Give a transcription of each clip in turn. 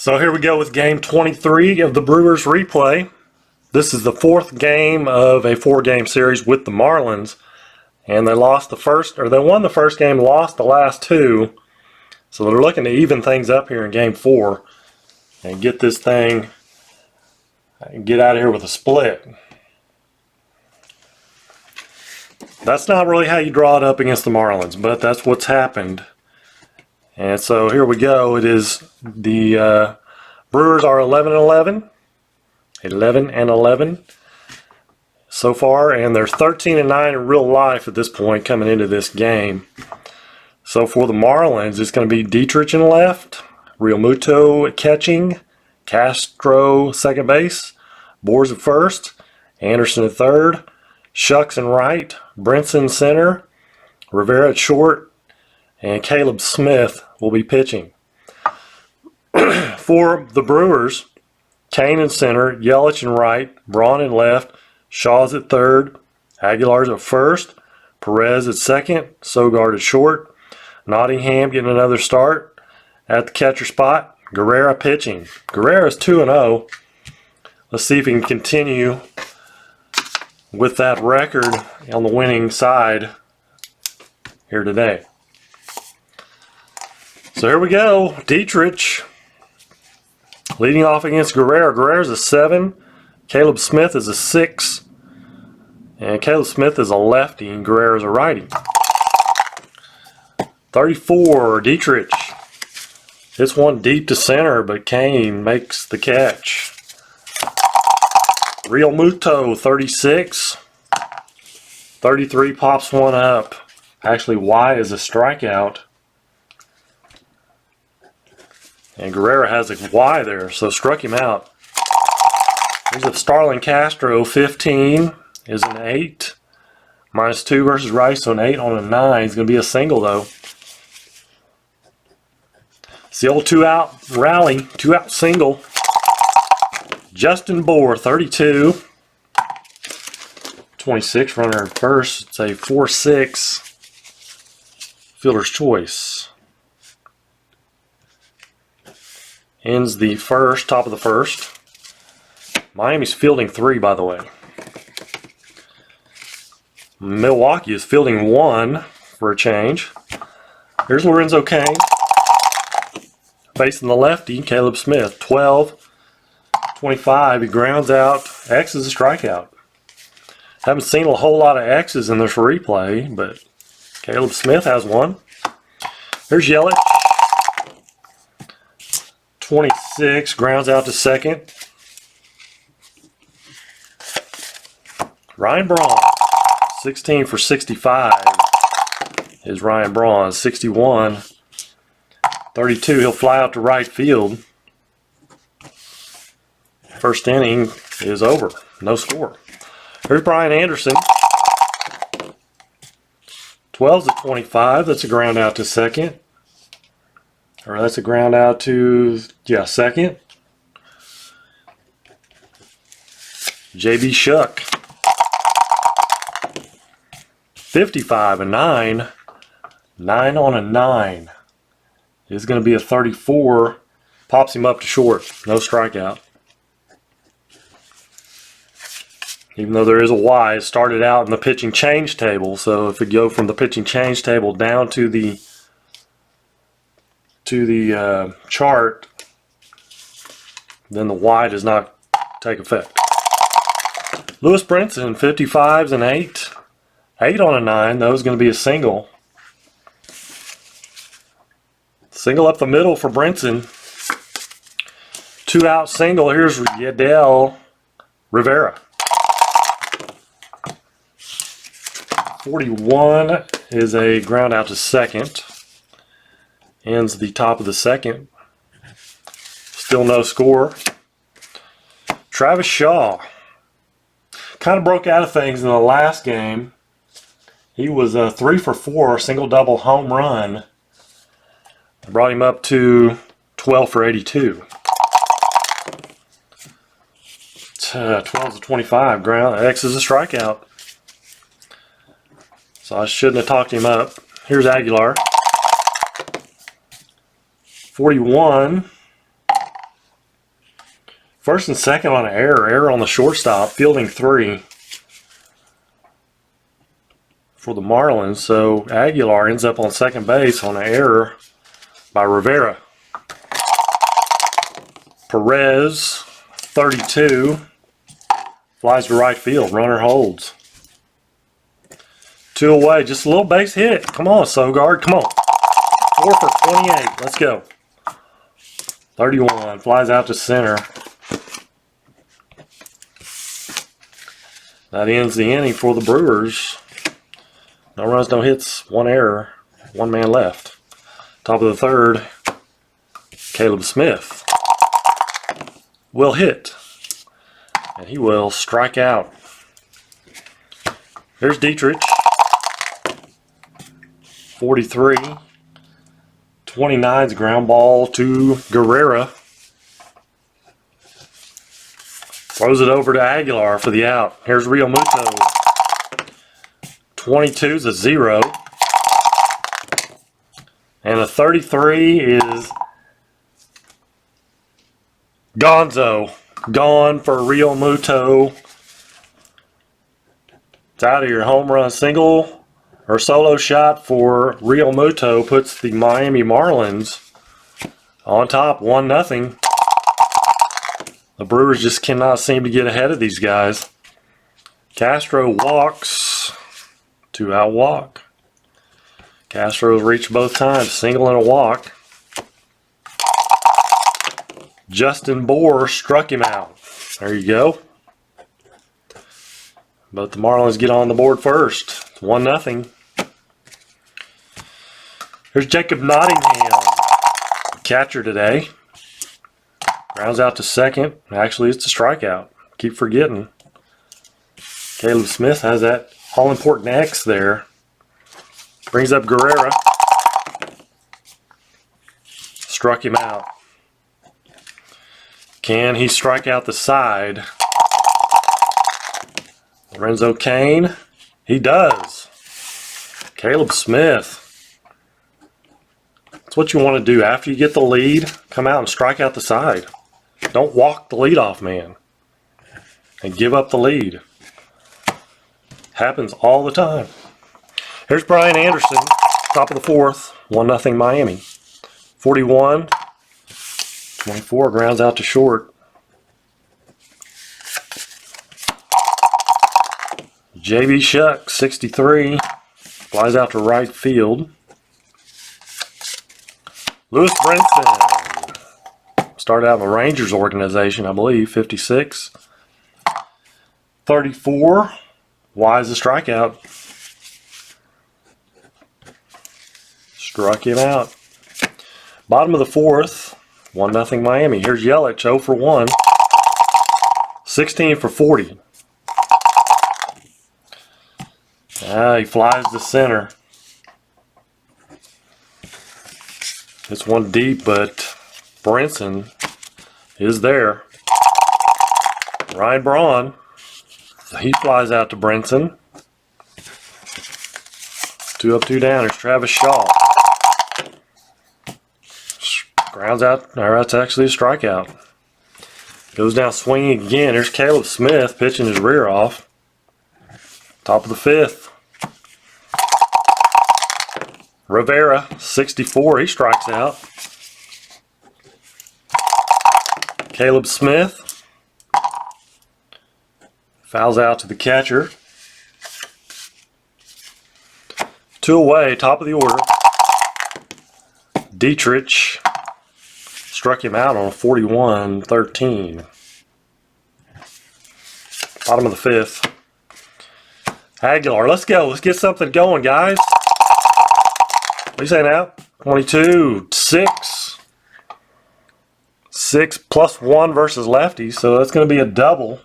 So here we go with game 23 of the Brewers replay. This is the fourth game of a four-game series with the Marlins, and they won the first game, lost the last two. So they're looking to even things up here in game 4 and get this thing and get out of here with a split. That's not really how you draw it up against the Marlins, but that's what's happened. And so here we go. It is the Brewers are 11-11 so far, and they're 13-9 in real life at this point coming into this game. So for the Marlins, it's going to be Dietrich in left, Real Muto catching, Castro second base, Boers at first, Anderson at third, Shucks in right, Brinson center, Rivera at short, and Caleb Smith will be pitching. For the Brewers, Kane in center, Yelich in right, Braun in left, Shaw's at third, Aguilar's at first, Perez at second, Sogard at short, Nottingham getting another start at the catcher spot, Guerrero pitching. Guerrero's 2-0. Let's see if he can continue with that record on the winning side here today. So here we go. Dietrich leading off against Guerrero. Guerrero's a 7. Caleb Smith is a 6. And Caleb Smith is a lefty and Guerrero's a righty. 34, Dietrich. Hits one deep to center, but Kane makes the catch. Real Muto, 36. 33 pops one up. Actually, Y is a strikeout. And Guerrero has a Y there, so struck him out. Here's a Starlin Castro, 15 is an 8. -2 versus Rice, so an 8 on a 9. It's going to be a single, though. It's the old 2-out rally, 2-out single. Justin Bour, 32. 26, runner at first. It's a 4-6. Fielder's choice. Ends the first, top of the first. Miami's fielding 3, by the way. Milwaukee is fielding 1 for a change. Here's Lorenzo Kane. Facing the lefty, Caleb Smith. 12, 25. He grounds out. X is a strikeout. Haven't seen a whole lot of X's in this replay, but Caleb Smith has one. Here's Yelich. 26, grounds out to second. Ryan Braun, 16 for 65 is Ryan Braun. 61, 32, he'll fly out to right field. First inning is over, no score. Here's Brian Anderson. 12's at 25, that's a ground out to second. Or that's a ground out to, second. JB Shuck. 55, a 9. 9 on a 9. It's going to be a 34. Pops him up to short. No strikeout. Even though there is a Y, it started out in the pitching change table. So if we go from the pitching change table down to the chart, then the Y does not take effect. Lewis Brinson, 55's an 8. 8 on a 9, though, is going to be a single. Single up the middle for Brinson. 2-out single. Here's Yadiel Rivera. 41 is a ground out to second. Ends the top of the second. Still no score. Travis Shaw kind of broke out of things in the last game. He was 3 for 4, single-double home run. Brought him up to 12 for 82. 12 to 25. Ground X is a strikeout. So I shouldn't have talked him up. Here's Aguilar. 41 First and second on an error. Error on the shortstop. Fielding 3 for the Marlins. So Aguilar ends up on second base on an error by Rivera. Perez, 32, flies to right field. Runner holds. 2 away. Just a little base hit. Come on, Sogard. Come on. 4 for 28. Let's go. 31. Flies out to center. That ends the inning for the Brewers. No runs, no hits, 1 error, 1 man left. Top of the third, Caleb Smith will hit. And he will strike out. Here's Dietrich. 43. 29's ground ball to Guerrera. Throws it over to Aguilar for the out. Here's Real Muto. 22's a 0. And a 33 is Gonzo. Gone for Real Muto. It's out of here. Home run single or solo shot for Real Muto puts the Miami Marlins on top 1-0. The Brewers just cannot seem to get ahead of these guys. Castro walks. 2-out walk. Castro's reached both times. Single and a walk. Justin Bohr struck him out. There you go. But the Marlins get on the board first. 1-0. Here's Jacob Nottingham. Catcher today. Grounds out to second. Actually, it's a strikeout. Keep forgetting. Caleb Smith has that all-important X there. Brings up Guerrera. Struck him out. Can he strike out the side? Lorenzo Cain. He does. Caleb Smith. That's what you want to do. After you get the lead, come out and strike out the side. Don't walk the leadoff man and give up the lead. Happens all the time. Here's Brian Anderson, top of the fourth, 1-0 Miami. 41, 24, grounds out to short. JB Shuck, 63, flies out to right field. Lewis Brinson, started out in the Rangers organization, I believe, 56. 34, Wise a strikeout. Struck him out. Bottom of the fourth, 1-0 Miami. Here's Yelich, 0 for 1. 16 for 40. He flies to center. It's one deep, but Brinson is there. Ryan Braun. He flies out to Brinson. 2 up, 2 down. There's Travis Shaw. Grounds out. That's actually a strikeout. Goes down swinging again. There's Caleb Smith pitching his rear off. Top of the fifth. Rivera, 64. He strikes out. Caleb Smith fouls out to the catcher. 2 away, top of the order. Dietrich struck him out on a 41-13. Bottom of the fifth. Aguilar, let's go. Let's get something going, guys. What do you say now? 22, 6. 6 plus 1 versus lefty, so that's going to be a double.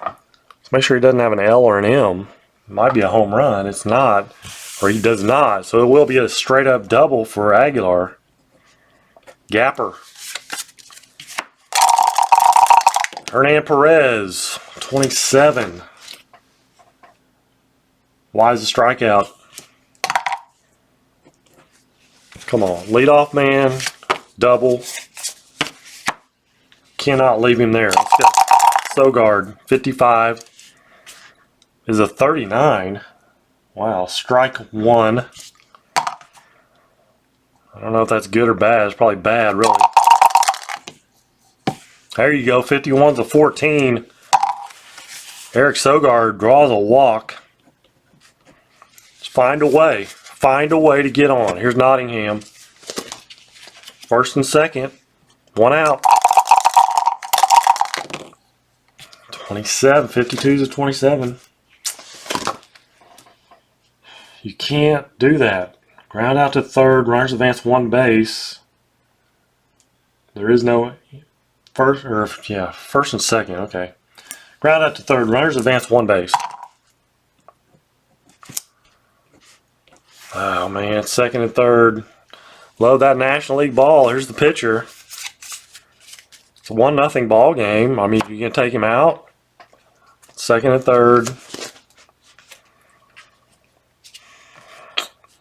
Let's make sure he doesn't have an L or an M. It might be a home run. It's not, or he does not. So it will be a straight up double for Aguilar. Gapper. Hernan Perez, 27. Wise a strikeout. Come on, leadoff man, double. cannot leave him there. Let's go. Sogard, 55 is a 39. Wow, strike one. I don't know if that's good or bad. It's probably bad, really. There you go, 51's a 14. Eric Sogard draws a walk. Just find a way. Find a way to get on. Here's Nottingham. First and second. One out. 27. 52's a 27. You can't do that. Ground out to third. Runners advance one base. There is no first and second. Okay. Ground out to third. Runners advance one base. Oh man, second and third. Love that National League ball. Here's the pitcher. It's a 1-0 ball game. I mean, you can take him out. Second and third.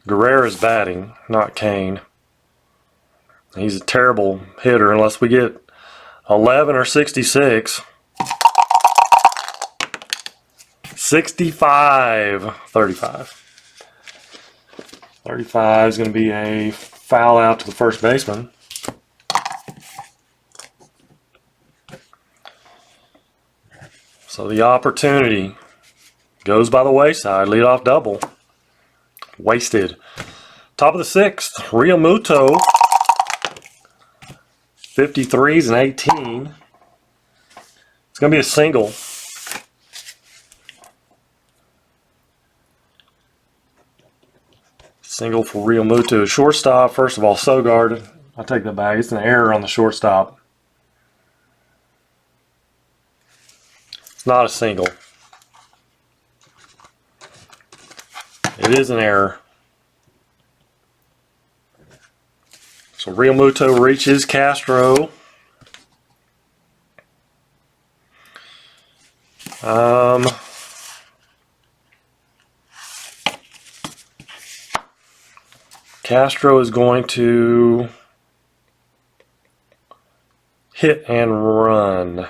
Guerrera's batting, not Kane. He's a terrible hitter unless we get 11 or 66. 65. 35. 35 is going to be a foul out to the first baseman. So the opportunity goes by the wayside. Leadoff double. Wasted. Top of the sixth. Realmuto. 53s and 18. It's going to be a single. Single for Realmuto. Shortstop, first of all, Sogard. I'll take that back. It's an error on the shortstop. It's not a single. It is an error. So Realmuto reaches Castro. Castro is going to hit and run.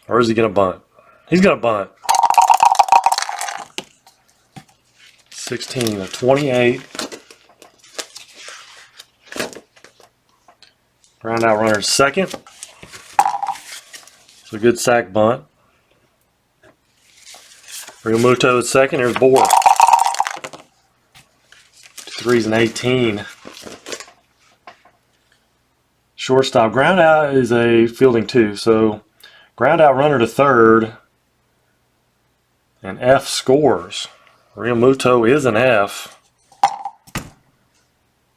Or is he going to bunt? He's going to bunt. 16 to 28. Ground out runner second. It's a good sack bunt. Realmuto at second. Here's Bohr. 3s and 18. Shortstop. Ground out is a fielding two. So ground out runner to third. And F scores. Realmuto is an F.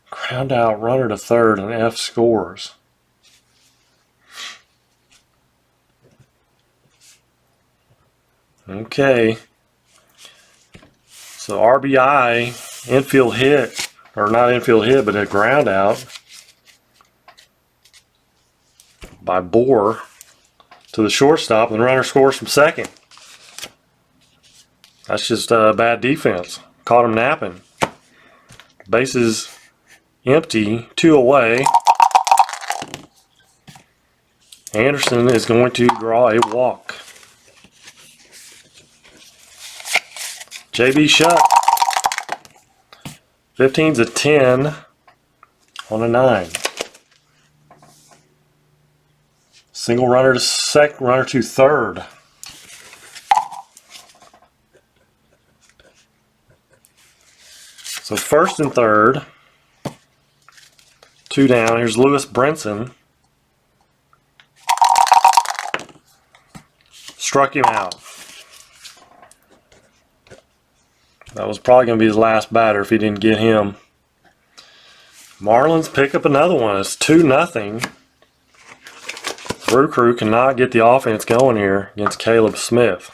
Ground out runner to third and F scores. Okay. So RBI, infield hit, or not infield hit, but a ground out by Bohr to the shortstop, and the runner scores from second. That's just bad defense. Caught him napping. Bases empty, 2 away. Anderson is going to draw a walk. JB Shuck. 15's a 10 on a 9. Single runner to second, runner to third. So first and third. 2 down. Here's Lewis Brinson. Struck him out. That was probably going to be his last batter if he didn't get him. Marlins pick up another one. It's 2-0. Brew Crew cannot get the offense going here against Caleb Smith.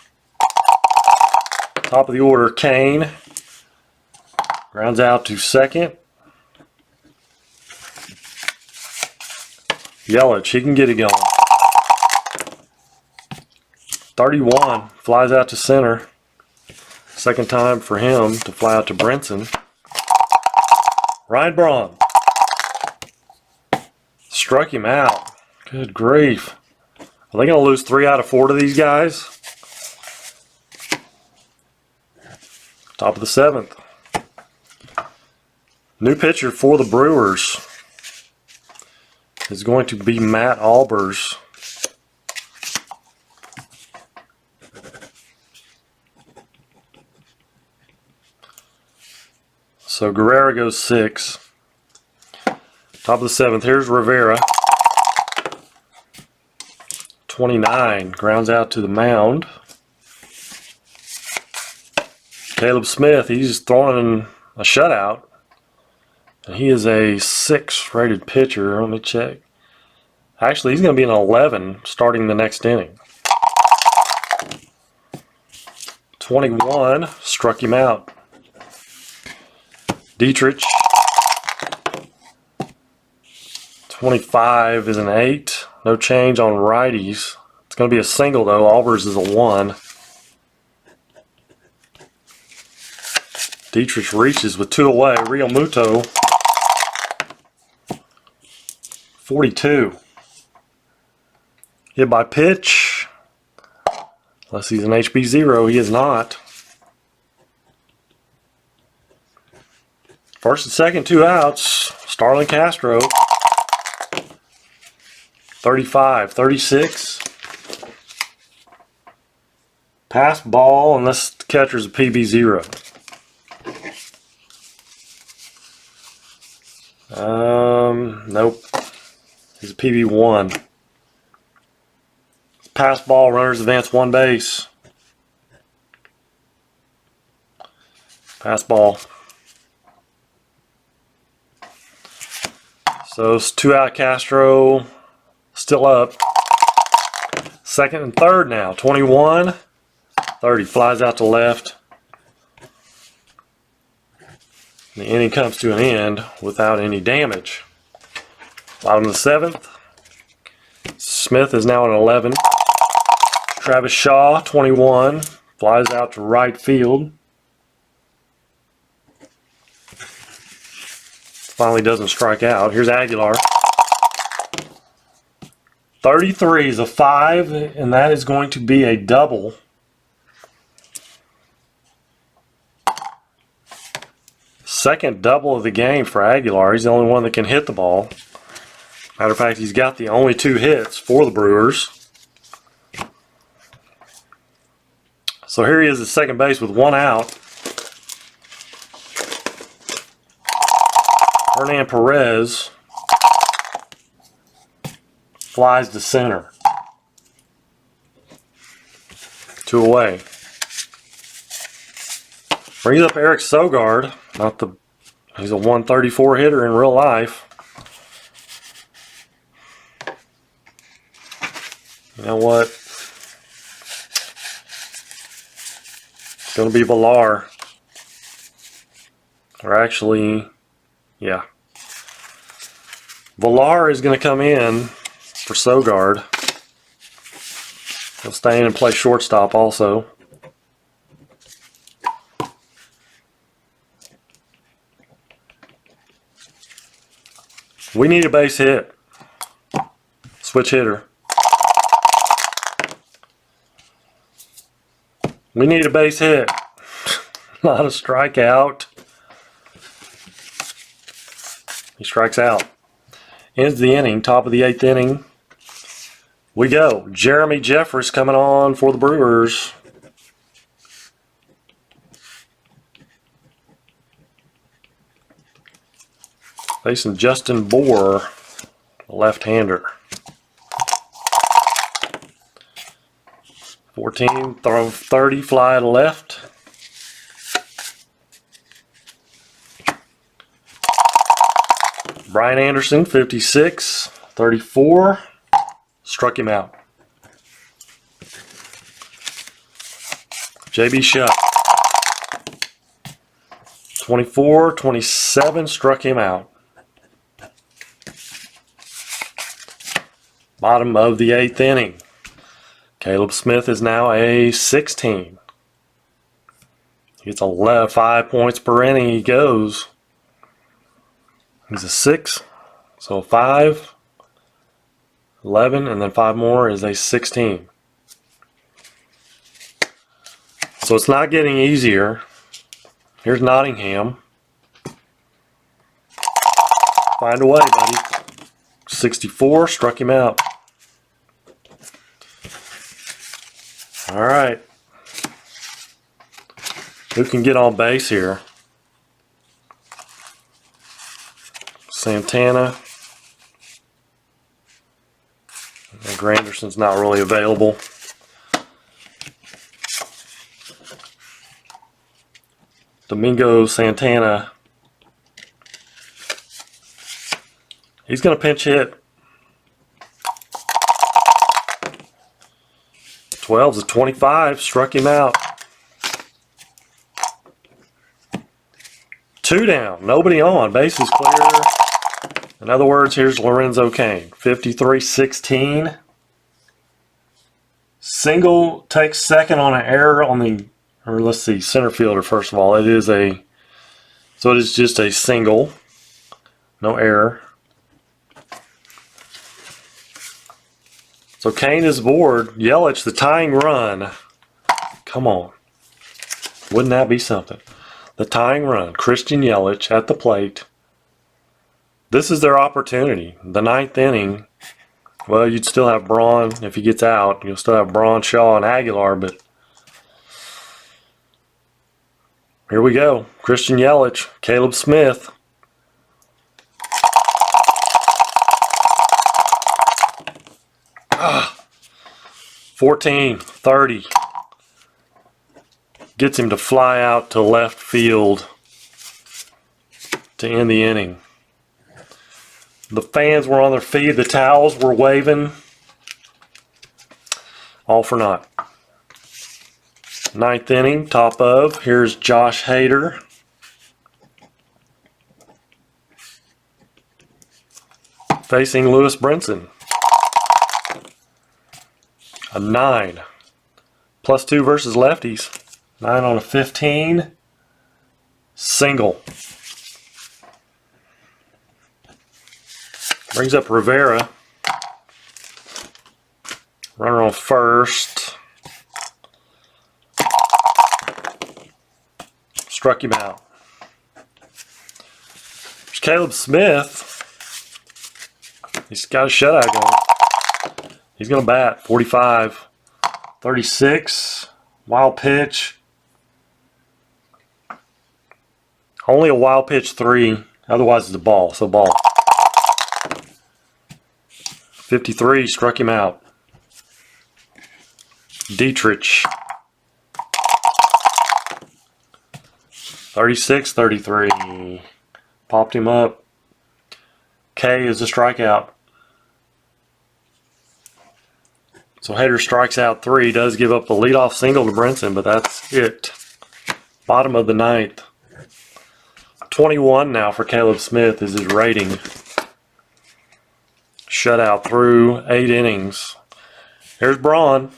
Top of the order, Kane. Grounds out to second. Yelich, he can get it going. 31, flies out to center. Second time for him to fly out to Brinson. Ryan Braun. struck him out. Good grief. Are they going to lose 3 out of 4 to these guys? Top of the 7th. New pitcher for the Brewers is going to be Matt Albers. So Guerrero goes 6. Top of the 7th. Here's Rivera. 29. Grounds out to the mound. Caleb Smith. He's throwing a shutout. And he is a 6 rated pitcher. Let me check. Actually, he's going to be an 11 starting the next inning. 21. Struck him out. Dietrich. 25 is an 8. No change on righties. It's going to be a single though. Albers is a 1. Dietrich reaches with 2 away. Real Muto. 42. Hit by pitch. Unless he's an HB0, he is not. First and second, 2 outs. Starlin Castro. 35, 36. Pass ball unless the catcher's a PB0. Nope. He's a PB1. Pass ball, runners advance 1 base. Pass ball. So it's 2 out Castro. Still up. Second and third now. 21. 30. Flies out to left. The inning comes to an end without any damage. Bottom of the 7th. Smith is now at 11. Travis Shaw, 21. Flies out to right field. Finally doesn't strike out. Here's Aguilar. 33 is a 5, and that is going to be a double. Second double of the game for Aguilar. He's the only one that can hit the ball. Matter of fact, he's got the only 2 hits for the Brewers. So here he is at second base with 1 out. Hernan Perez flies to center. 2 away. Brings up Eric Sogard. He's a 134 hitter in real life. You know what? It's going to be Villar. Or actually, yeah. Villar is going to come in for Sogard. He'll stay in and play shortstop also. We need a base hit. Switch hitter. We need a base hit. Not a strikeout. He strikes out. Ends the inning. Top of the 8th inning. We go. Jeremy Jeffress coming on for the Brewers. Facing Justin Bohr, left-hander. 14, throw 30, fly to left. Brian Anderson, 56, 34, struck him out. JB Shutt, 24, 27, struck him out. Bottom of the 8th inning. Caleb Smith is now a 16. He gets 5 points per inning. He goes. He's a 6, so 5. 11, and then 5 more is a 16. So it's not getting easier. Here's Nottingham. Find a way, buddy. 64, struck him out. All right. Who can get on base here? Santana. And Granderson's not really available. Domingo Santana. He's going to pinch hit. 12's a 25. Struck him out. 2 down. Nobody on. Base is clear. In other words, here's Lorenzo Cain. 53-16. Single takes second on an error on the, or let's see, center fielder first of all. It is just a single. No error. So Cain is aboard. Yelich, the tying run. Come on. Wouldn't that be something? The tying run. Christian Yelich at the plate. This is their opportunity. The 9th inning. Well, you'd still have Braun. If he gets out, you'll still have Braun, Shaw, and Aguilar. But here we go. Christian Yelich. Caleb Smith. 14-30. Gets him to fly out to left field to end the inning. The fans were on their feet. The towels were waving. All for naught. 9th inning, top of. Here's Josh Hader. Facing Lewis Brinson. A 9. +2 versus lefties. 9 on a 15. Single. Brings up Rivera. Runner on first. Struck him out. There's Caleb Smith. He's got a shutout going. He's going to bat. 45. 36. Wild pitch. Only a wild pitch 3. Otherwise it's a ball. So ball. 53. Struck him out. Dietrich. 36-33. Popped him up. K is a strikeout. So Hader strikes out 3. Does give up a leadoff single to Brinson, but that's it. Bottom of the 9th. 21 now for Caleb Smith is his rating. Shutout through 8 innings. Here's Braun.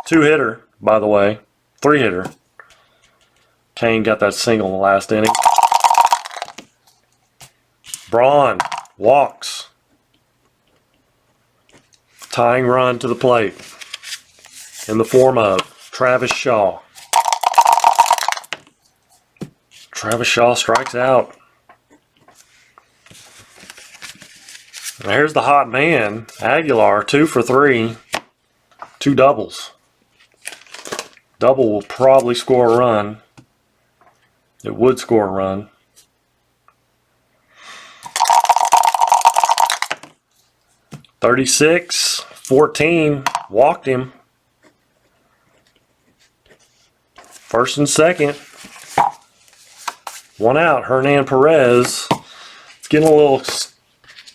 2-hitter, by the way. 3-hitter. Cain got that single in the last inning. Braun walks. Tying run to the plate in the form of Travis Shaw. Travis Shaw strikes out. And here's the hot man, Aguilar, 2 for 3. 2 doubles. Double will probably score a run. It would score a run. (36-14) walked him. First and second. 1 out. Hernan Perez. It's getting a little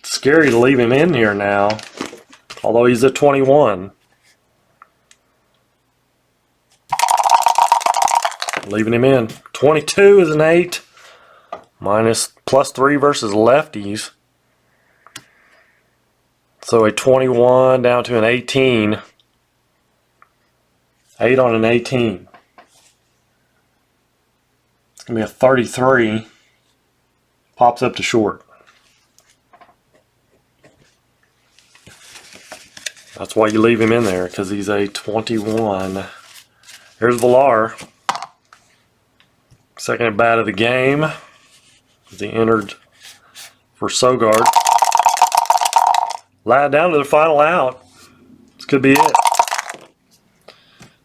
scary to leave him in here now. Although he's at 21. Leaving him in. 22 is an 8. +3 versus lefties. So a 21 down to an 18. 8 on an 18. It's going to be a 33. Pops up to short. That's why you leave him in there, because he's a 21. Here's Villar. Second at bat of the game. As he entered for Sogard. Lad down to the final out. This could be it.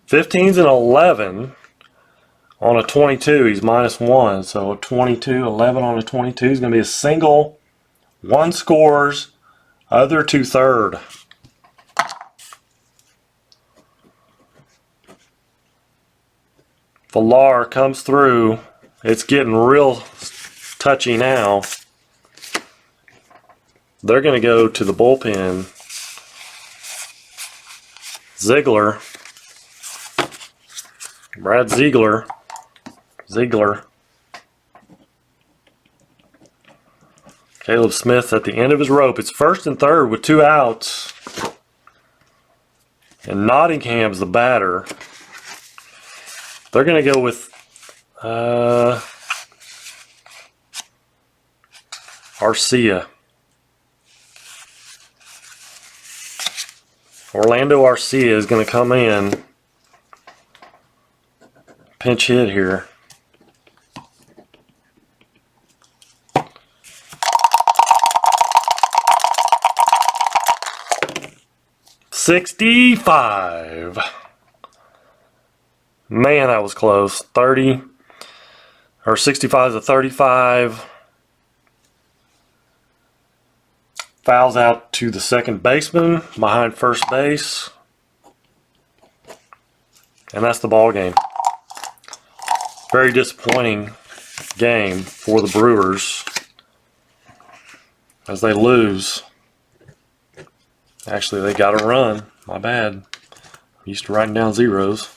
15s and 11 on a 22. He's -1. So 22, 11 on a 22 is going to be a single. One scores, other to third. Villar comes through. It's getting real touchy now. They're going to go to the bullpen. Ziegler. Brad Ziegler. Caleb Smith at the end of his rope. It's first and third with 2 outs. And Nottingham's the batter. They're going to go with Arcia. Orlando Arcia is going to come in. Pinch hit here. $65. Man, that was close. 30 or 65 to 35. Fouls out to the second baseman behind first base. And that's the ball game. Very disappointing game for the Brewers as they lose. Actually, they got a run. My bad. I'm used to writing down zeros.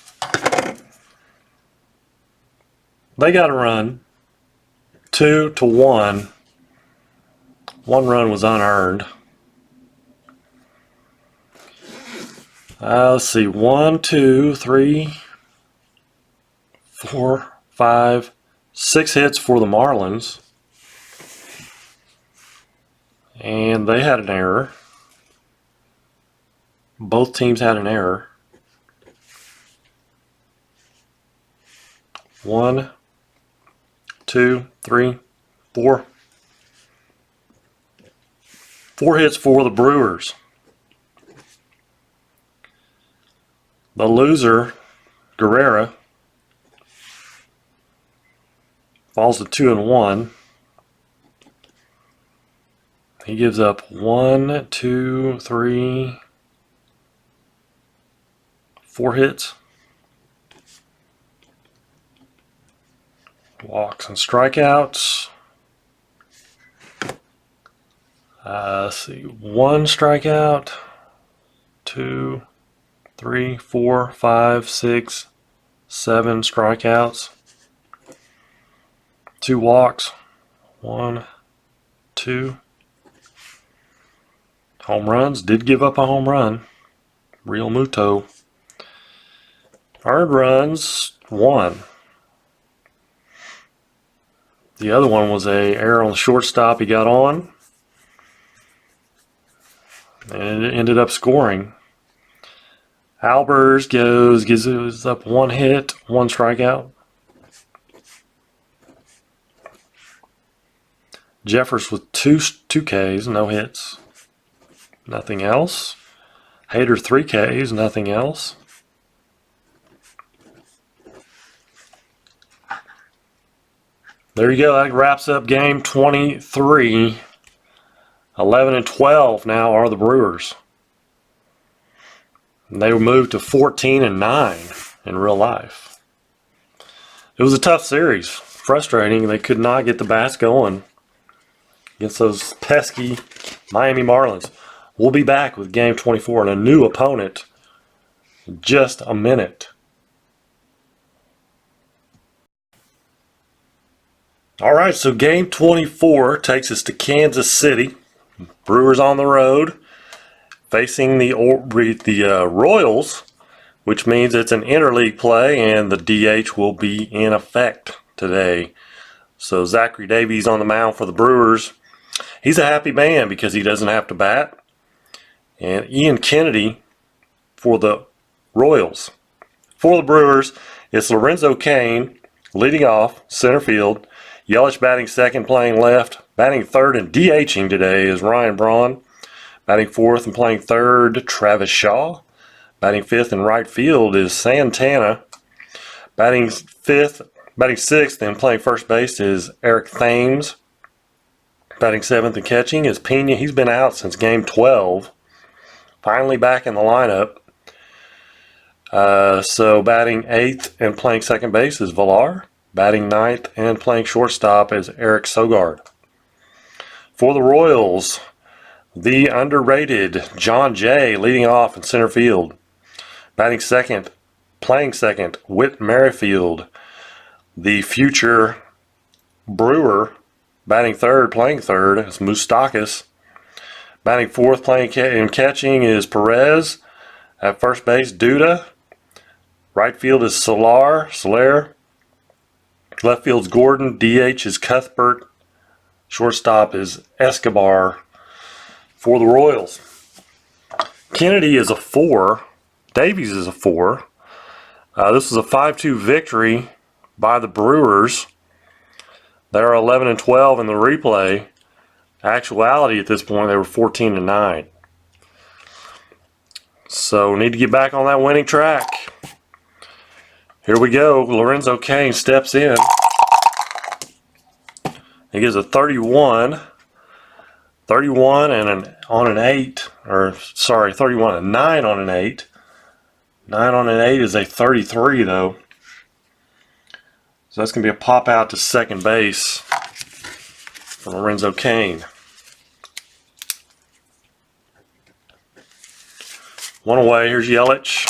They got a run. 2-1. One run was unearned. Let's see. 1, 2, 3, 4, 5, 6 hits for the Marlins. And they had an error. Both teams had an error. 1, 2, 3, 4. 4 hits for the Brewers. The loser, Guerrera, falls to 2-1. He gives up 1, 2, 3, 4 hits. Walks and strikeouts. Let's see, 1 strikeout, 2, 3, 4, 5, 6, 7 strikeouts. 2 walks. 1, 2. Home runs. Did give up a home run. Real Muto. Earned runs, 1. The other one was a error on the shortstop he got on. And it ended up scoring. Albers gives up 1 hit, 1 strikeout. Jeffers with 2 Ks, no hits. Nothing else. Hader 3 Ks, nothing else. There you go. That wraps up game 23. 11 and 12 now are the Brewers. And they moved to 14 and 9 in real life. It was a tough series. Frustrating. They could not get the bats going against those pesky Miami Marlins. We'll be back with game 24 and a new opponent in just a minute. All right, so game 24 takes us to Kansas City. Brewers on the road, facing the Royals, which means it's an interleague play, and the DH will be in effect today. So Zachary Davies on the mound for the Brewers. He's a happy man because he doesn't have to bat. And Ian Kennedy for the Royals. For the Brewers, it's Lorenzo Cain leading off center field. Yelich batting second, playing left. Batting third and DHing today is Ryan Braun. Batting fourth and playing third, Travis Shaw. Batting fifth in right field is Santana. Batting sixth and playing first base is Eric Thames. Batting seventh and catching is Pena. He's been out since game 12. Finally back in the lineup. So batting eighth and playing second base is Villar. Batting ninth and playing shortstop is Eric Sogard. For the Royals, the underrated John Jay leading off in center field. Batting second, playing second, Whit Merrifield. The future Brewer batting third, playing third is Moustakas. Batting fourth, playing and catching is Perez. At first base, Duda. Right field is Soler. Left field's Gordon. DH is Cuthbert. Shortstop is Escobar for the Royals. Kennedy is a 4. Davies is a 4. This is a 5-2 victory by the Brewers. They're 11-12 in the replay. Actuality at this point, they were 14-9. So need to get back on that winning track. Here we go. Lorenzo Cain steps in. He gives a 31 and on an 8, or sorry, 31 and 9 on an 8. 9 on an 8 is a 33 though. So that's going to be a pop out to second base for Lorenzo Cain. One away. Here's Yelich.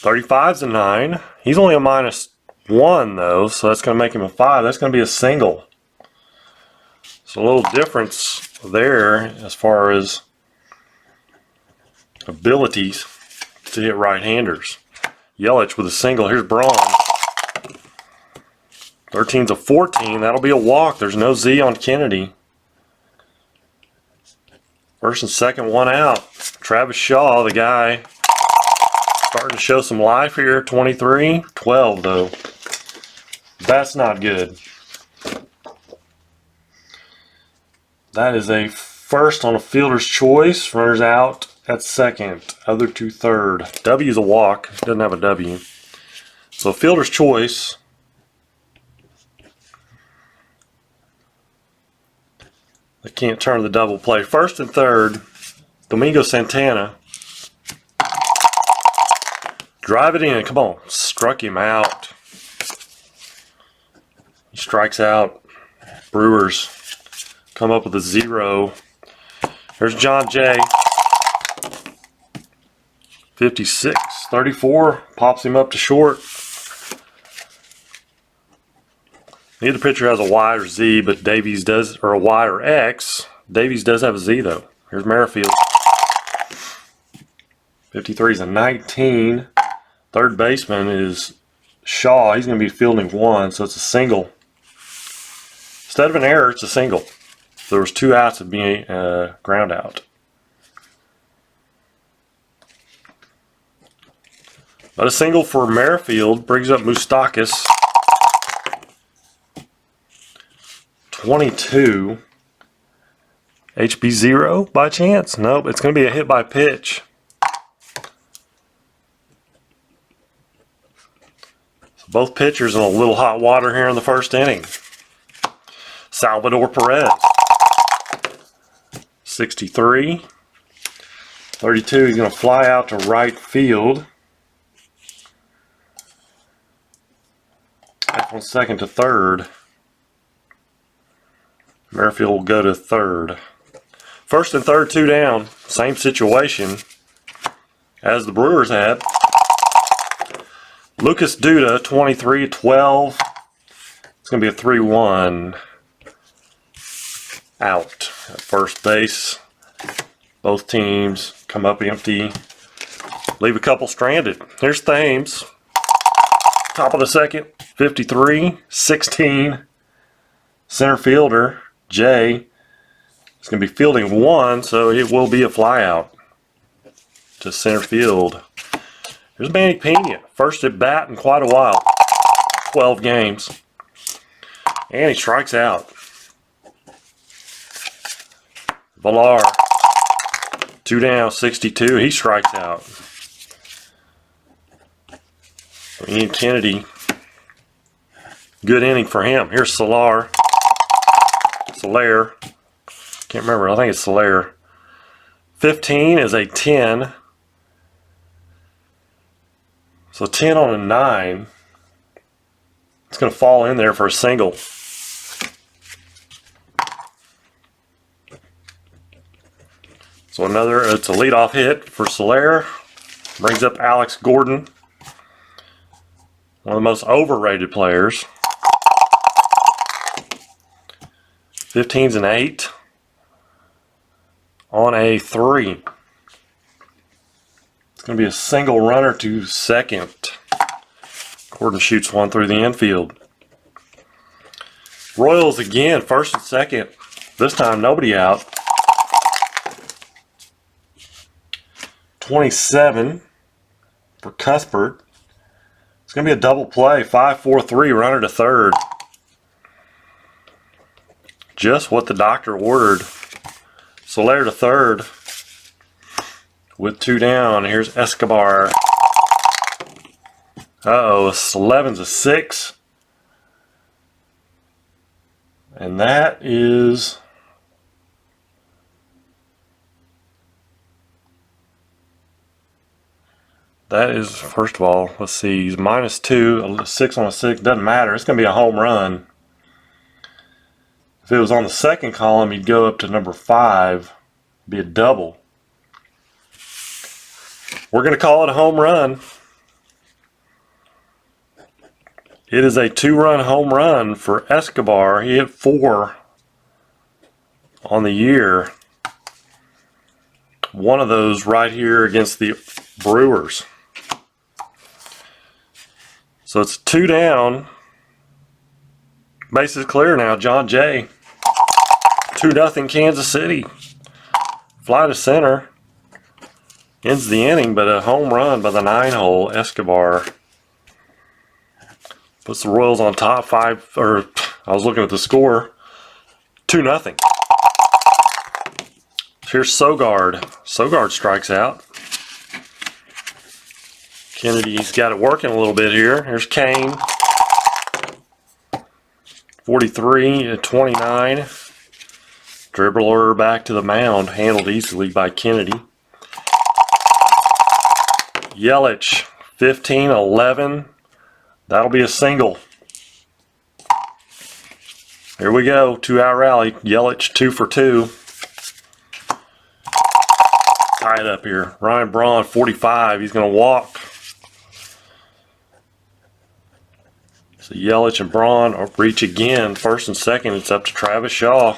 35's a 9. He's only a -1 though, so that's going to make him a 5. That's going to be a single. So a little difference there as far as abilities to hit right-handers. Yelich with a single. Here's Braun. 13's a 14. That'll be a walk. There's no Z on Kennedy. First and second, one out. Travis Shaw, the guy, starting to show some life here. 23, 12 though. That's not good. That is a first on a fielder's choice. Runners out at second. Other to third. W is a walk. Doesn't have a W. So fielder's choice. They can't turn the double play. First and third, Domingo Santana. Drive it in. Come on. Struck him out. He strikes out. Brewers come up with a 0. There's John Jay. 56, 34. Pops him up to short. Neither pitcher has a Y or Z, but Davies does, or a Y or X. Davies does have a Z though. Here's Merrifield. 53 is a 19. Third baseman is Shaw. He's going to be fielding 1, so it's a single. Instead of an error, it's a single. There was 2 outs of being ground out. But a single for Merrifield brings up Moustakas. 22. HB0 by chance? Nope, it's going to be a hit by pitch. So both pitchers in a little hot water here in the first inning. Salvador Perez. 63. 32, he's going to fly out to right field. Back from second to third. Merrifield will go to third. First and third, 2 down. Same situation as the Brewers had. Lucas Duda, 23-12. It's going to be a 3-1. Out at first base. Both teams come up empty. Leave a couple stranded. Here's Thames. Top of the second. 53-16. Center fielder Jay is going to be fielding 1, so it will be a flyout. to center field. Here's Manny Pena, first at bat in quite a while, 12 games. And he strikes out. Villar, 2 down, 62. He strikes out. Ian Kennedy, good inning for him. Here's Soler. Can't remember. I think it's Soler. 15 is a 10. So 10 on a 9. It's going to fall in there for a single. So it's a leadoff hit for Soler. Brings up Alex Gordon, one of the most overrated players. 15's an 8 on a 3. It's going to be a single runner to second. Gordon shoots one through the infield. Royals again, first and second. This time nobody out. 27 for Cuthbert. It's going to be a double play. 5-4-3, runner to third. Just what the doctor ordered. Soler to third with 2 down. Here's Escobar. Uh-oh, 11's a 6. And that is... first of all, let's see, he's -2, a 6 on a 6, doesn't matter. It's going to be a home run. If it was on the second column, he'd go up to number 5, be a double. We're going to call it a home run. It is a 2-run home run for Escobar. He hit 4 on the year. One of those right here against the Brewers. So it's 2 down. Bases clear now. John Jay. 2-0 Kansas City. Fly to center. Ends the inning, but a home run by the 9-hole Escobar. Puts the Royals on top 5, or I was looking at the score. 2-0. Here's Sogard. Sogard strikes out. Kennedy's got it working a little bit here. Here's Kane. 43-29. Dribbler back to the mound. Handled easily by Kennedy. Yelich. 15-11. That'll be a single. Here we go. 2-out rally. Yelich 2 for 2. Tie it up here. Ryan Braun, 45. He's going to walk. So Yelich and Braun reach again. First and second, it's up to Travis Shaw.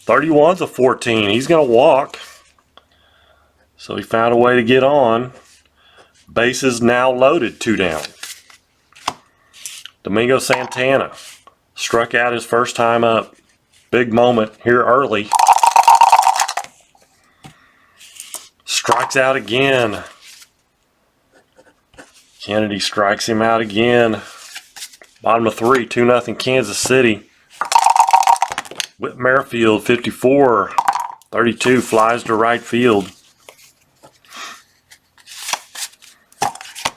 31's a 14. He's going to walk. So he found a way to get on. Bases now loaded, 2 down. Domingo Santana struck out his first time up. Big moment here early. Strikes out again. Kennedy strikes him out again. Bottom of 3, 2-0 Kansas City. Whit Merrifield, 54. 32 flies to right field.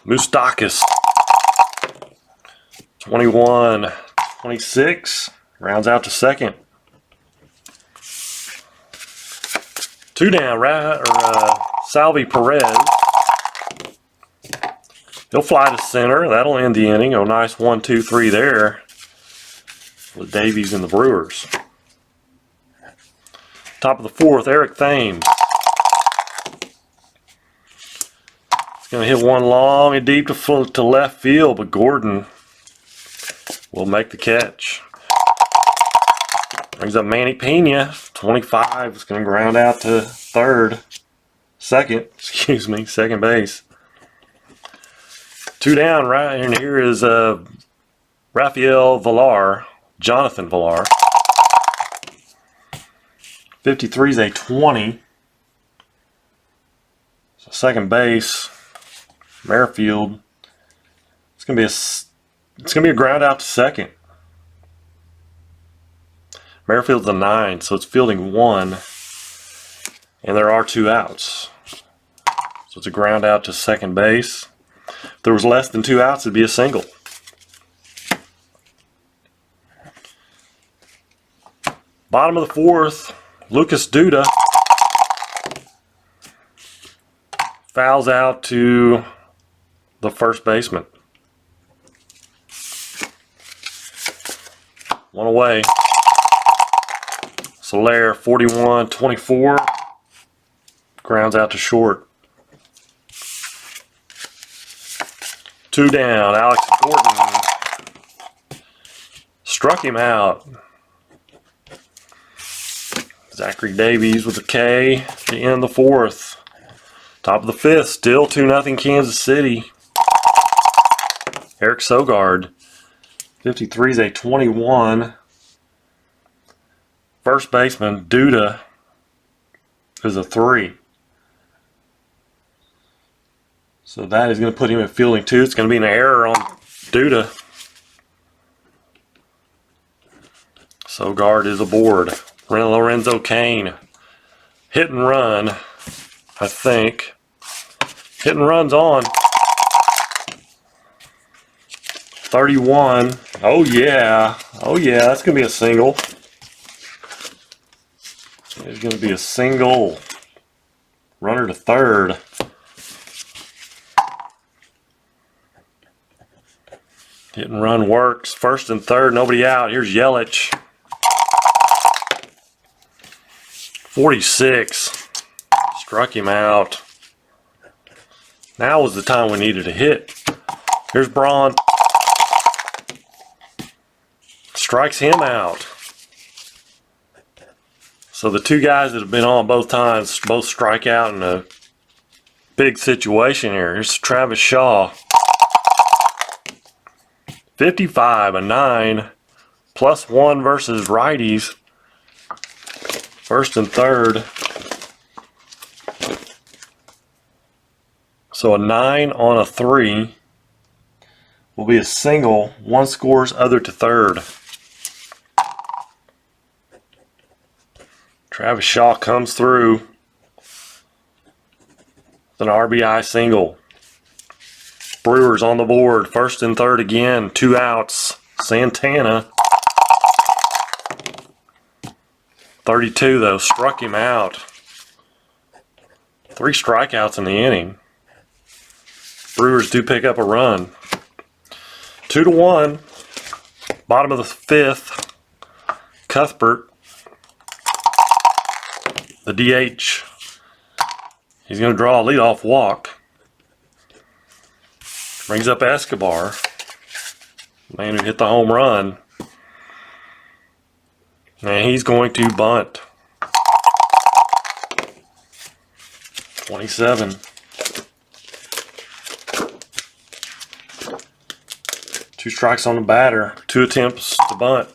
Moustakas, 21-26, rounds out to second. 2 down, Salvi Perez. He'll fly to center. That'll end the inning. Oh, nice 1-2-3 there with Davies and the Brewers. Top of the 4th, Eric Thames. Going to hit one long and deep to left field, but Gordon will make the catch. Brings up Manny Pena, 25. Is going to ground out to second base. 2 down, right, and here is Rafael Villar, Jonathan Villar. 53's a 20. So second base, Merrifield. It's gonna be a ground out to second. Merrifield's a 9, so it's fielding 1, and there are 2 outs. So it's a ground out to second base. If there was less than 2 outs, it'd be a single. Bottom of the 4th, Lucas Duda fouls out to the first baseman. 1 away. Soler, 41-24, grounds out to short. 2 down, Alex Gordon struck him out. Zachary Davies with a K to end the 4th. Top of the 5th, still 2-0 Kansas City. Eric Sogard, 53 is a 21. First baseman, Duda, is a 3. So that is going to put him at fielding 2. It's going to be an error on Duda. Sogard is aboard. Lorenzo Cain. Hit and run, I think. Hit and run's on. 31. Oh yeah. Oh yeah, that's going to be a single. There's going to be a single. Runner to third. Hit and run works. First and third, nobody out. Here's Yelich. 46. Struck him out. Now was the time we needed a hit. Here's Braun. Strikes him out. So the 2 guys that have been on both times both strike out in a big situation here. Here's Travis Shaw. 55, a 9. +1 versus righties. First and third. So a 9 on a 3 will be a single. 1 scores, other to third. Travis Shaw comes through with an RBI single. Brewers on the board. First and third again. 2 outs. Santana. 32 though. Struck him out. 3 strikeouts in the inning. Brewers do pick up a run. 2-1. Bottom of the 5th. Cuthbert. The DH. He's going to draw a leadoff walk. Brings up Escobar. Man who hit the home run. And he's going to bunt. 27. 2 strikes on the batter. 2 attempts to bunt.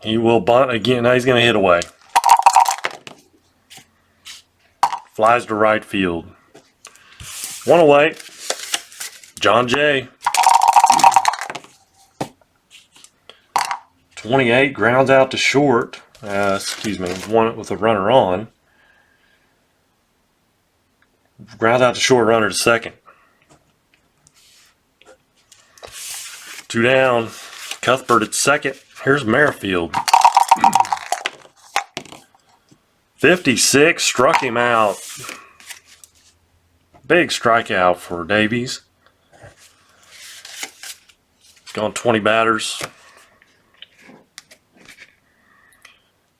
He will bunt again. Now he's going to hit away. Flies to right field. 1 away. John Jay. 28 grounds out to short. One with a runner on. Grounds out to short, runner to second. 2 down. Cuthbert at second. Here's Merrifield. 56, struck him out. Big strikeout for Davies. Gone 20 batters.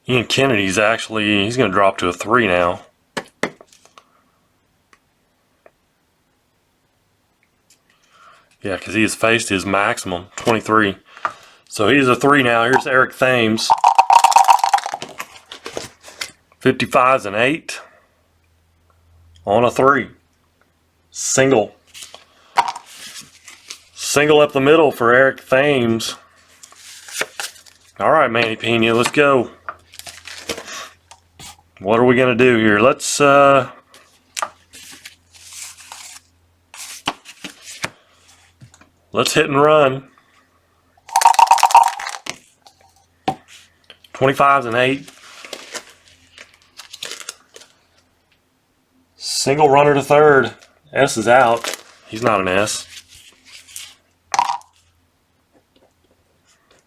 Ian Kennedy's he's going to drop to a 3 now. Yeah, because he has faced his maximum, 23. So he's a 3 now. Here's Eric Thames. 55's an 8 on a 3. Single. Single up the middle for Eric Thames. All right, Manny Pena, let's go. What are we going to do here? Let's hit and run. 25s and 8. Single runner to third. S is out. He's not an S.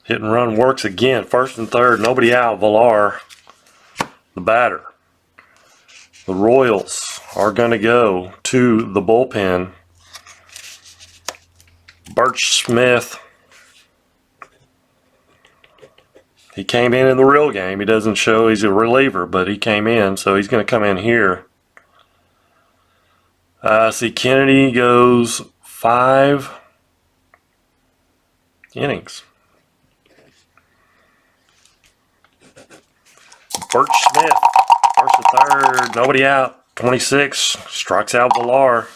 Hit and run works again. First and third. Nobody out. Villar, the batter. The Royals are going to go to the bullpen. Birch Smith. He came in the real game. He doesn't show he's a reliever, but he came in, so he's going to come in here. See, Kennedy goes 5 innings. Birch Smith, first and third, nobody out. 26, strikes out Villar.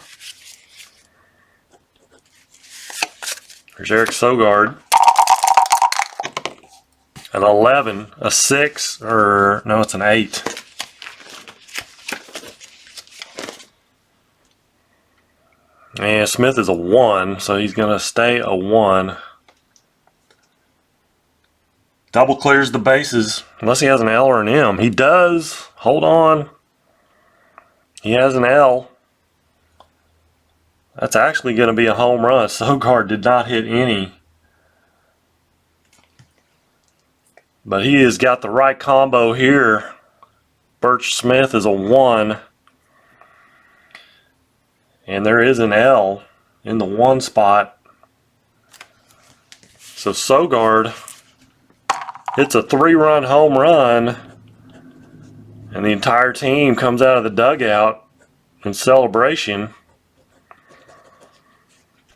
There's Eric Sogard. An 11, a 6, or no, it's an 8. And Smith is a 1, so he's going to stay a 1. Double clears the bases, unless he has an L or an M. He does. Hold on. He has an L. That's actually going to be a home run. Sogard did not hit any. But he has got the right combo here. Birch Smith is a 1. And there is an L in the 1 spot. So Sogard hits a 3-run home run. And the entire team comes out of the dugout in celebration.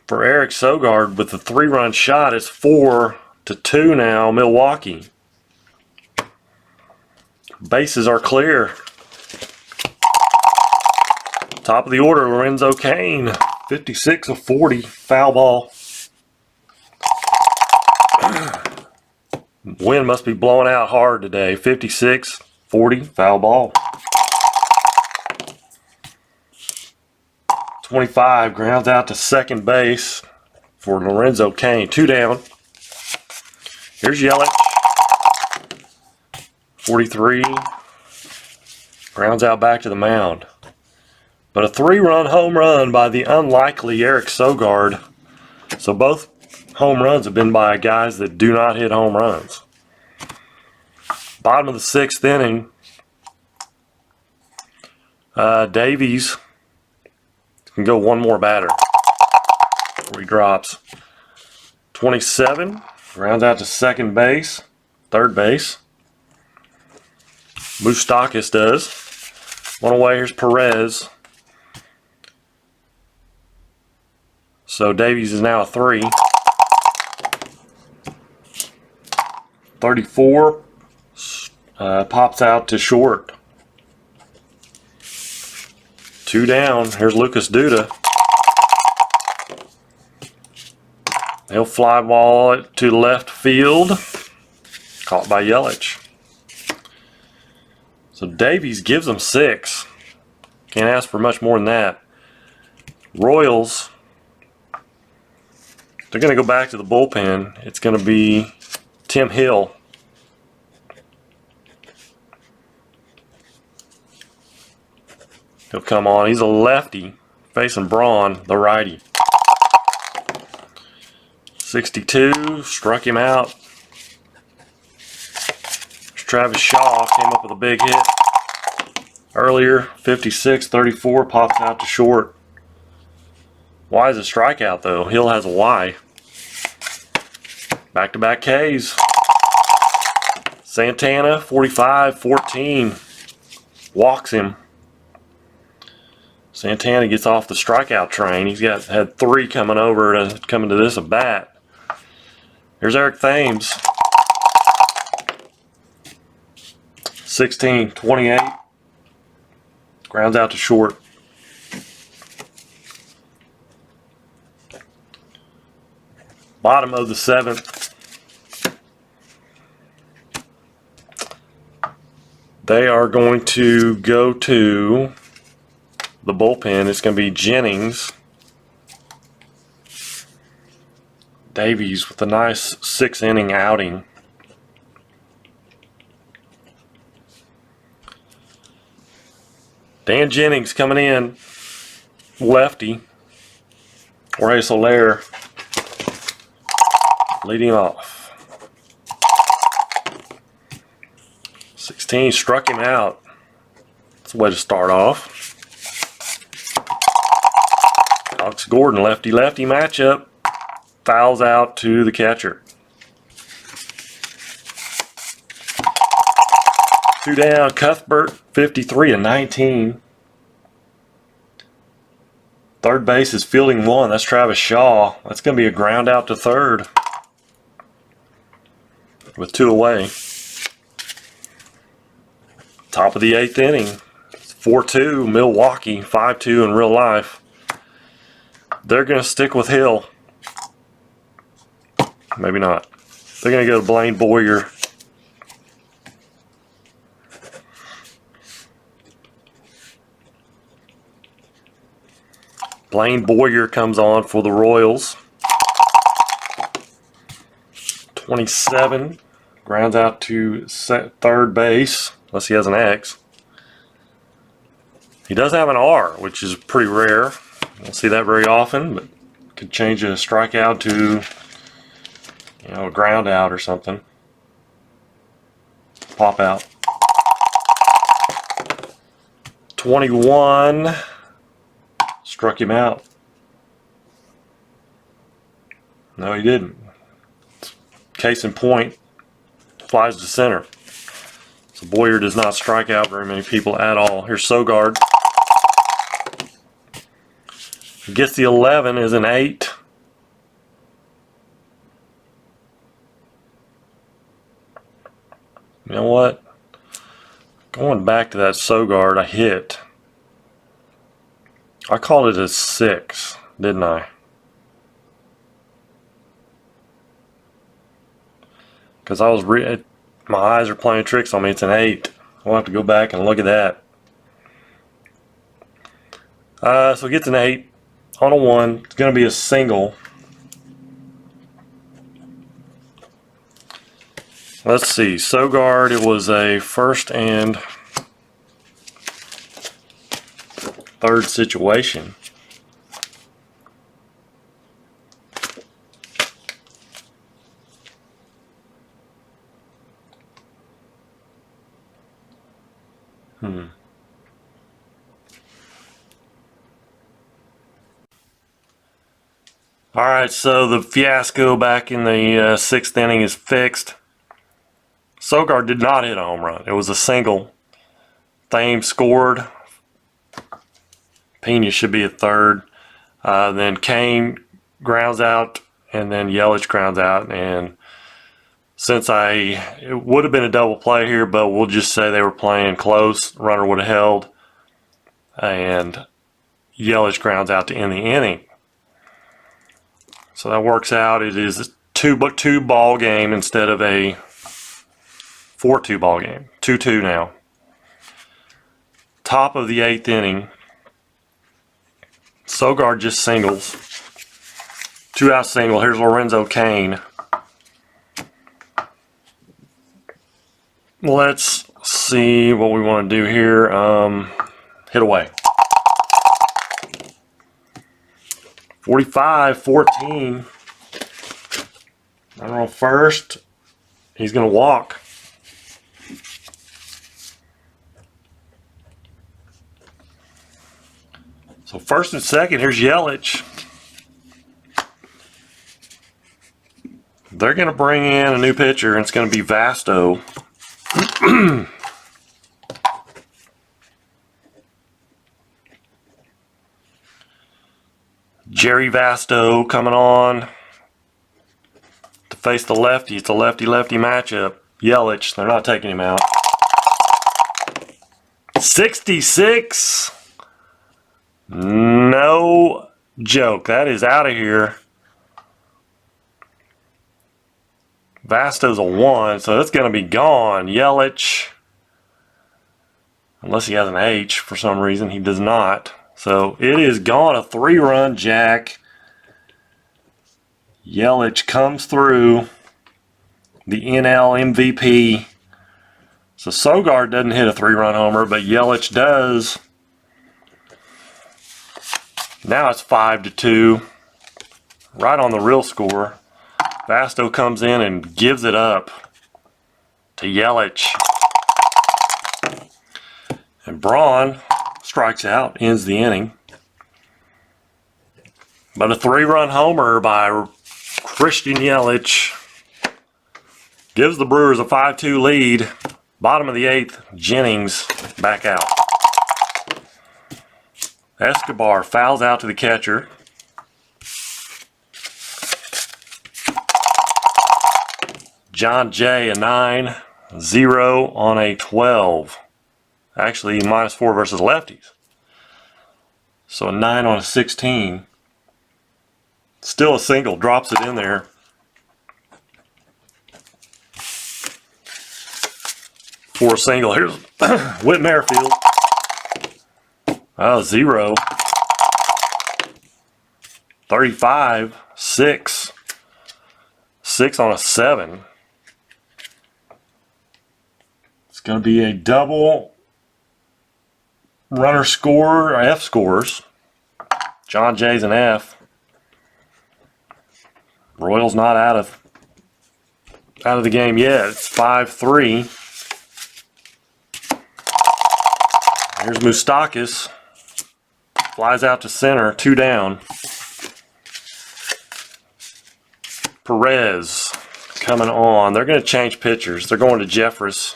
For Eric Sogard with the 3-run shot, it's 4-2 now, Milwaukee. Bases are clear. Top of the order, Lorenzo Cain, 56 of 40, foul ball. Wind must be blowing out hard today. 56, 40, foul ball. 25 grounds out to second base for Lorenzo Cain. 2 down. Here's Yelich. 43. Grounds out back to the mound. But a 3-run home run by the unlikely Eric Sogard. So both home runs have been by guys that do not hit home runs. Bottom of the 6th inning. Davies can go one more batter before he drops. 27. Rounds out to second base. Third base. Moustakas does. One away. Here's Perez. So Davies is now a 3. 34 pops out to short. 2 down. Here's Lucas Duda. He'll fly ball it to left field. Caught by Yelich. So Davies gives them 6. Can't ask for much more than that. Royals, they're going to go back to the bullpen. It's going to be Tim Hill. He'll come on. He's a lefty facing Braun, the righty. 62, struck him out. Travis Shaw came up with a big hit earlier. 56, 34, pops out to short. Y is a strikeout though. Hill has a Y. Back-to-back Ks. Santana, 45, 14. Walks him. Santana gets off the strikeout train. He's had 3 coming to this at bat. Here's Eric Thames. 16, 28. Grounds out to short. Bottom of the 7th. They are going to go to the bullpen. It's going to be Jennings. Davies with a nice 6-inning outing. Dan Jennings coming in, lefty. Jorge Soler leading off. 16 struck him out. That's a way to start off. Alex Gordon, lefty-lefty matchup. Fouls out to the catcher. 2 down, Cuthbert, 53-19. Third base is fielding one. That's Travis Shaw. That's going to be a ground out to third with 2 away. Top of the 8th inning. 4-2 Milwaukee, 5-2 in real life. They're going to stick with Hill. Maybe not. They're going to go to Blaine Boyer. Blaine Boyer comes on for the Royals. 27. Grounds out to third base, unless he has an X. He does have an R, which is pretty rare. Don't see that very often, but could change a strikeout to, a ground out or something. Pop out. 21. Struck him out. No, he didn't. Case in point, flies to center. So Boyer does not strike out very many people at all. Here's Sogard. He gets the 11, is an 8. You know what? Going back to that Sogard, I hit. I called it a 6, didn't I? Because I was my eyes are playing tricks on me. It's an 8. I'll have to go back and look at that. So it gets an 8 on a 1. It's going to be a single. Let's see. Sogard, it was a first and third situation. All right, so the fiasco back in the 6th inning is fixed. Sogard did not hit a home run. It was a single. Thames scored. Pena should be at third. Then Kane grounds out, and then Yelich grounds out. And since it would have been a double play here, but we'll just say they were playing close. Runner would have held, and Yelich grounds out to end the inning. So that works out. It is a 2 ball game instead of a 4-2 ball game. 2-2 now. Top of the 8th inning. Sogard just singles. 2-out single. Here's Lorenzo Cain. Let's see what we want to do here. Hit away. 45-14. Runner on first. He's going to walk. So first and second, here's Yelich. They're going to bring in a new pitcher, and it's going to be Vasto. Jerry Vasto coming on to face the lefty. It's a lefty-lefty matchup. Yelich, they're not taking him out. 66. No joke. That is out of here. Vasto's a 1, so that's going to be gone. Yelich Unless he has an H for some reason. He does not. So it is gone. A 3-run jack. Yelich comes through. The NL MVP. So Sogard doesn't hit a 3-run homer, but Yelich does. Now it's 5-2. Right on the real score. Vasto comes in and gives it up to Yelich. And Braun strikes out, ends the inning. But a 3-run homer by Christian Yelich gives the Brewers a 5-2 lead. Bottom of the 8th, Jennings back out. Escobar fouls out to the catcher. John Jay a 9, 0 on a 12. Actually, -4 versus lefties. So a 9 on a 16. Still a single, drops it in there. For a single. Here's Whit Merrifield. 0. 35, 6. 6 on a 7. It's going to be a double runner score, or F scores. John Jay's an F. Royals not out of the game yet. It's 5-3. Here's Moustakas. Flies out to center, 2 down. Perez coming on. They're going to change pitchers. They're going to Jeffress.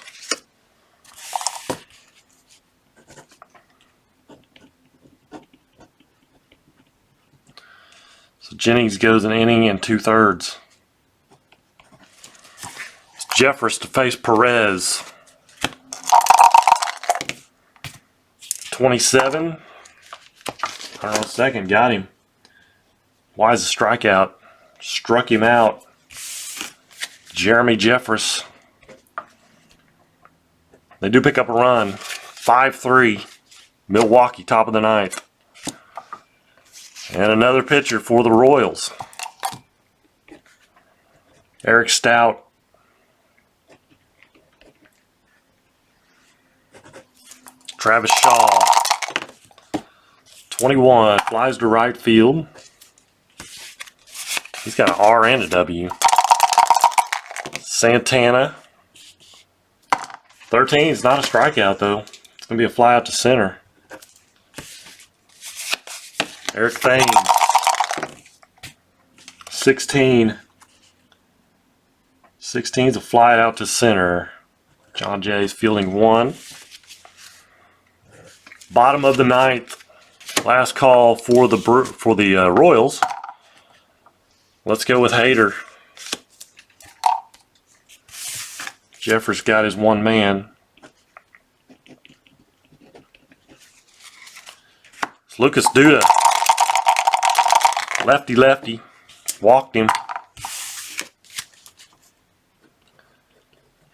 So Jennings goes an inning and 2/3. It's Jeffress to face Perez. 27. I don't know, second got him. Why is a strikeout? Struck him out. Jeremy Jeffress. They do pick up a run. 5-3. Milwaukee, top of the 9th. And another pitcher for the Royals. Eric Stout. Travis Shaw. 21. Flies to right field. He's got an R and a W. Santana. 13 is not a strikeout, though. It's going to be a fly out to center. Eric Thames. 16. 16 is a fly out to center. John Jay's fielding 1. Bottom of the 9th. Last call for the Royals. Let's go with Hader. Jeffers got his 1 man. It's Lucas Duda. Lefty. Walked him.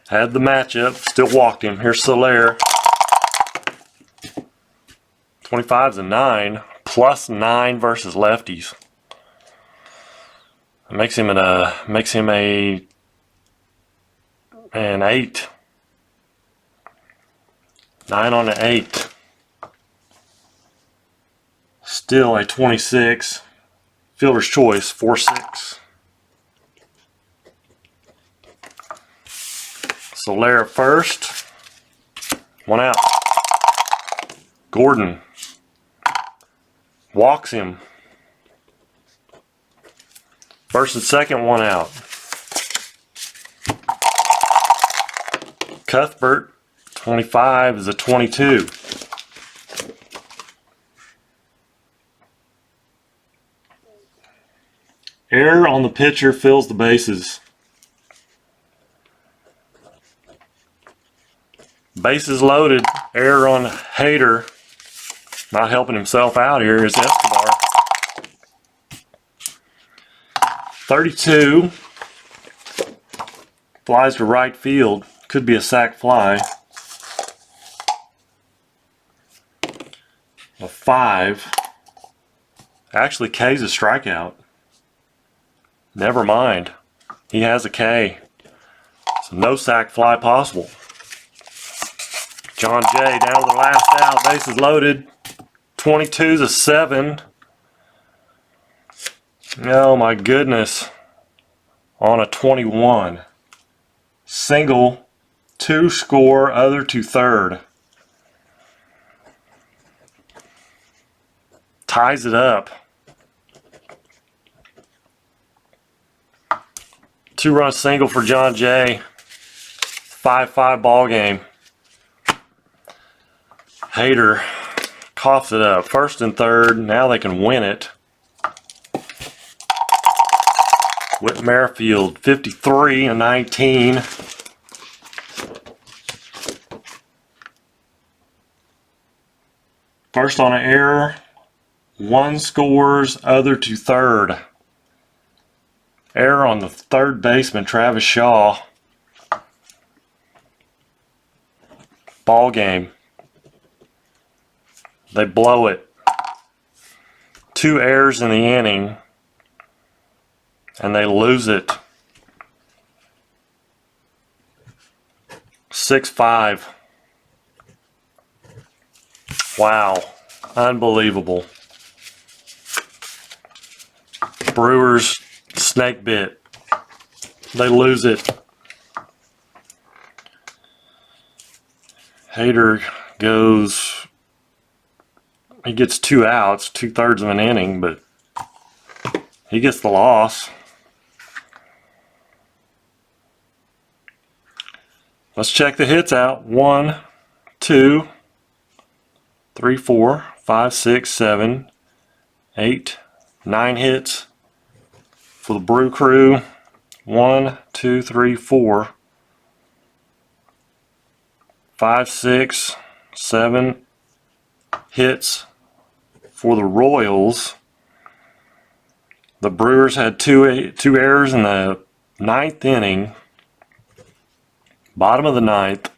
Had the matchup. Still walked him. Here's Soler. 25's a 9. +9 versus lefties. It makes him an 8. 9 on an 8. Still a 26. Fielder's choice, 4-6. Soler first. 1 out. Gordon. Walks him. First and second, 1 out. Cuthbert, 25 is a 22. Error on the pitcher fills the bases. Bases loaded. Error on Hader. Not helping himself out here is Escobar. 32. Flies to right field. Could be a sac fly. a 5. Actually, K's a strikeout. Never mind. He has a K. So no sac fly possible. John Jay down to the last out. Bases loaded. 22's a 7. Oh my goodness. On a 21. Single. 2 score. Other to third. Ties it up. 2-run single for John Jay. 5-5 ball game. Hader coughs it up. First and third. Now they can win it. Whit Merrifield, 53-19. First on an error. 1 scores, other to third. Error on the third baseman, Travis Shaw. Ball game. They blow it. 2 errors in the inning. And they lose it. 6-5. Wow. Unbelievable. Brewers snake bit. They lose it. Hader goes, he gets 2 outs, 2/3 of an inning, but he gets the loss. Let's check the hits out. 1, 2, 3, 4, 5, 6, 7, 8, 9 hits for the Brew Crew. 1, 2, 3, 4, 5, 6, 7 hits for the Royals. The Brewers had two errors in the 9th inning. Bottom of the 9th.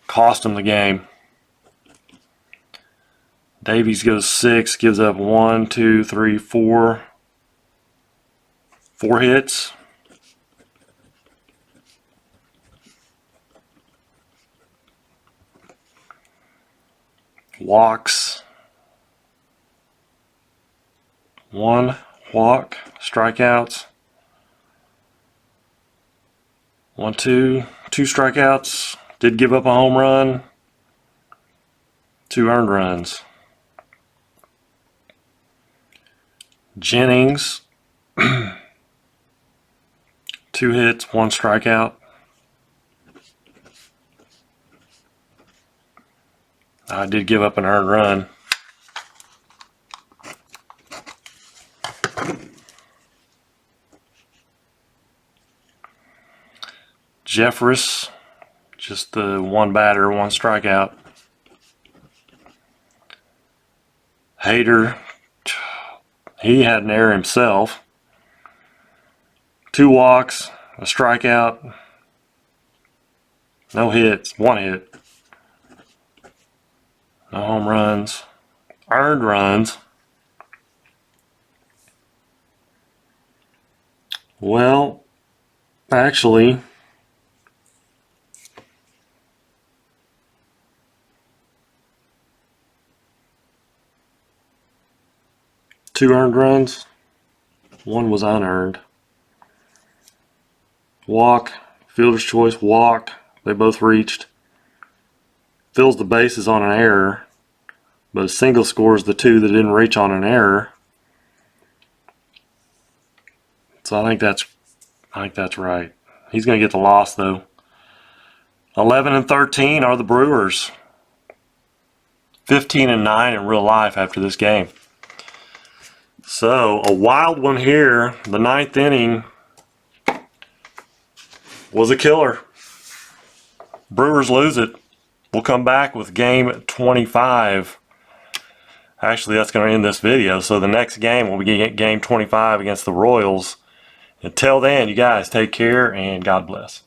Cost them the game. Davies goes 6, gives up 1, 2, 3, 4. 4 hits. Walks. 1 walk. Strikeouts. 1, 2 strikeouts. Did give up a home run. 2 earned runs. Jennings. 2 hits, 1 strikeout. I did give up an earned run. Jeffress, just the 1 batter, 1 strikeout. Hader, he had an error himself. 2 walks, a strikeout, no hits, 1 hit. No home runs, earned runs. Well, actually, two earned runs, 1 was unearned. Walk, fielder's choice, walk. They both reached. Fills the bases on an error, but a single scores the 2 that didn't reach on an error. So I think that's right. He's going to get the loss though. 11-13 are the Brewers. 15-9 in real life after this game. So a wild one here. The 9th inning was a killer. Brewers lose it. We'll come back with game 25. Actually, that's going to end this video. So the next game will be game 25 against the Royals. Until then, you guys take care and God bless.